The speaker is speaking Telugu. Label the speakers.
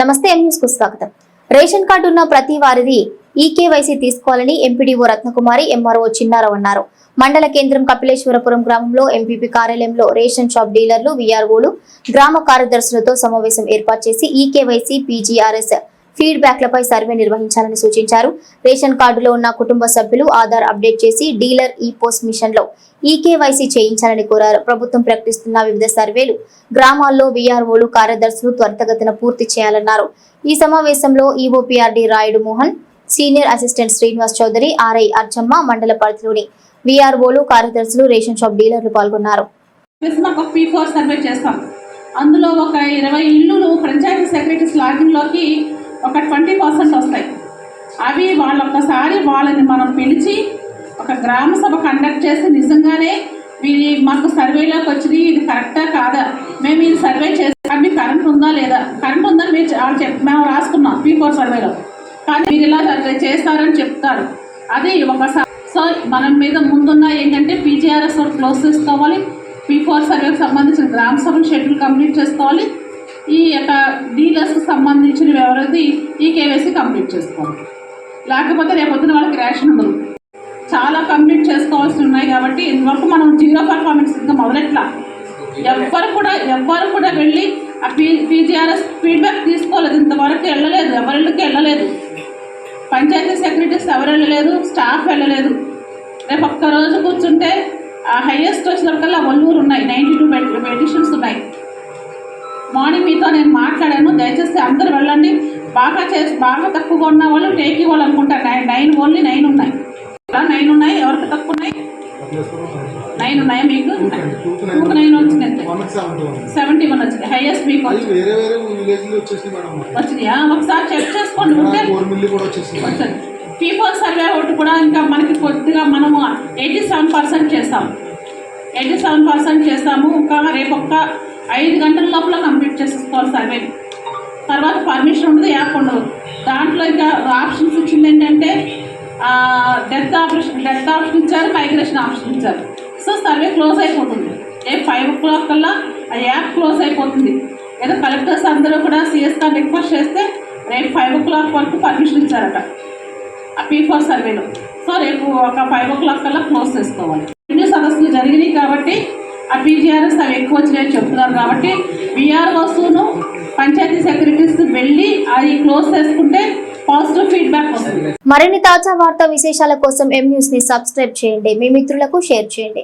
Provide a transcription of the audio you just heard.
Speaker 1: నమస్తే ఎం న్యూస్ కు స్వాగతం. రేషన్ కార్డు ఉన్న ప్రతి వారిది ఈకేవైసీ తీసుకోవాలని ఎంపీడీఓ రత్నకుమారి ఎంఆర్ఓ చిన్నారావు అన్నారు. మండల కేంద్రం కపిలేశ్వరపురం గ్రామంలో ఎంపీపీ కార్యాలయంలో రేషన్ షాప్ డీలర్లు, వీఆర్ఓలు, గ్రామ కార్యదర్శులతో సమావేశం ఏర్పాటు చేసి ఈకేవైసీ, పీజీఆర్ఎస్ ఫీడ్బ్యాక్లపై సర్వే నిర్వహించాలని సూచించారు. రేషన్ కార్డులో ఉన్న కుటుంబ సభ్యులు ఆధార్ అప్డేట్ చేసి డీలర్ ఈ పోస్ట్ మిషన్ లో ఈకేవైసీ చేయించాలని కోరారు. ప్రభుత్వం ప్రకటిస్తున్న వివిధ సర్వేలు గ్రామాల్లో వీఆర్ఓలు, కార్యదర్శులు త్వరితగతిన పూర్తి చేయాలన్నారు. ఈ సమావేశంలో EOPRD Rayudu Mohan, senior assistant Srinivas Chowdary, RI Archamma, మండల పరిధిలోని వీఆర్ఓలు, కార్యదర్శులు, రేషన్ షాప్ డీలర్లు పాల్గొన్నారు.
Speaker 2: అందులో ఒక 20 ఇళ్ళు పంచాయతీ సెక్రటరీస్ లాగిన్ లోకి ఒక 20% వస్తాయి. అవి వాళ్ళొక్కసారి వాళ్ళని మనం పిలిచి ఒక గ్రామ సభ కండక్ట్ చేసి నిజంగానే మాకు సర్వేలోకి వచ్చింది, ఇది కరెక్టా కాదా, మేము ఇది సర్వే చేస్తాం, మీకు కరెంట్ ఉందా లేదా, కరెంట్ ఉందని మేము రాసుకున్నాం P4 సర్వేలో, కానీ మీరు ఇలా చేస్తారని చెప్తారు. అది ఒకసారి సో మనం మీద ముందున్న ఏంటంటే పీజీఆర్ఎస్ క్లోజ్ చేసుకోవాలి, P4 సర్వేకి సంబంధించిన గ్రామ సభను షెడ్యూల్ కంప్లీట్ చేసుకోవాలి, ఈ యొక్క డీలర్స్కి సంబంధించిన ఎవరైతే ఈకేవైసీ కంప్లీట్ చేసుకోవాలి. లేకపోతే రేపొద్దున వాళ్ళకి రేషన్ ఉండదు. చాలా కంప్లీట్ చేసుకోవాల్సి ఉన్నాయి. కాబట్టి ఇంతవరకు మనం 0 పర్ఫార్మెన్స్ ఇంకా మొదలెట్లా ఎవ్వరు కూడా వెళ్ళి ఆ పీజీఆర్ఎస్ ఫీడ్బ్యాక్ తీసుకోలేదు. ఇంతవరకు వెళ్ళలేదు, ఎవరిళ్ళకి వెళ్ళలేదు, పంచాయతీ సెక్రటరీస్ ఎవరు వెళ్ళలేదు, స్టాఫ్ వెళ్ళలేదు. రేపు ఒక్కరోజు కూర్చుంటే హైయెస్ట్ వచ్చినప్పటికల్లా ఒల్లూరు ఉన్నాయి, 92 పెటిషన్స్ ఉన్నాయి. మార్నింగ్ మీతో నేను మాట్లాడాను, దయచేసి అందరూ వెళ్ళండి. బాగా తక్కువగా ఉన్న వాళ్ళు టేక్ ఇవ్వాలి అనుకుంటారు. 9 ఓన్లీ 9 ఉన్నాయి, 9 ఉన్నాయి. ఎవరికి తక్కువ ఉన్నాయి? 9 ఉన్నాయి. మీకు 9 వచ్చినాయి, 71 వచ్చింది. హైయెస్ట్ మీకు వచ్చినాయా? ఒకసారి చెక్ చేసుకోండి. ఉంటే P4 సర్వే ఒకటి కూడా ఇంకా మనకి కొద్దిగా మనము 87% చేస్తాము. 87% చేస్తాము. ఇంకా రేపు ఒక్క 5 గంటల లోపల కంప్లీట్ చేసేసుకోవాలి సర్వే. తర్వాత పర్మిషన్ ఉండదు, యాప్ ఉండదు. దాంట్లో ఇంకా ఆప్షన్స్ ఇచ్చింది ఏంటంటే డెత్ ఆప్షన్ ఇచ్చారు, మైగ్రేషన్ ఆప్షన్ ఇచ్చారు. సో సర్వే క్లోజ్ అయిపోతుంది. రేపు 5 o'clock కల్లా ఆ యాప్ క్లోజ్ అయిపోతుంది. ఏదో కలెక్టర్స్ అందరూ కూడా CS గారు రిక్వెస్ట్ చేస్తే రేపు 5 o'clock వరకు పర్మిషన్ ఇచ్చారట ఆ P4 సర్వేలో. సో రేపు ఒక 5 o'clock కల్లా క్లోజ్ చేసుకోవాలి. రెండు సదస్సులు జరిగినాయి కాబట్టి ఆ పీజీఆర్ఎస్ అవి ఎక్కువ వచ్చినాయని చెప్తున్నారు. కాబట్టి వీఆర్ఓస్ను పంచాయతీ సెక్రటరీస్ వెళ్ళి అది క్లోజ్ చేసుకుంటే పాజిటివ్ ఫీడ్బ్యాక్ వస్తుంది.
Speaker 1: మరిన్ని తాజా వార్తా విశేషాల కోసం ఎం న్యూస్ ని సబ్స్క్రైబ్ చేయండి, మీ మిత్రులకు షేర్ చేయండి.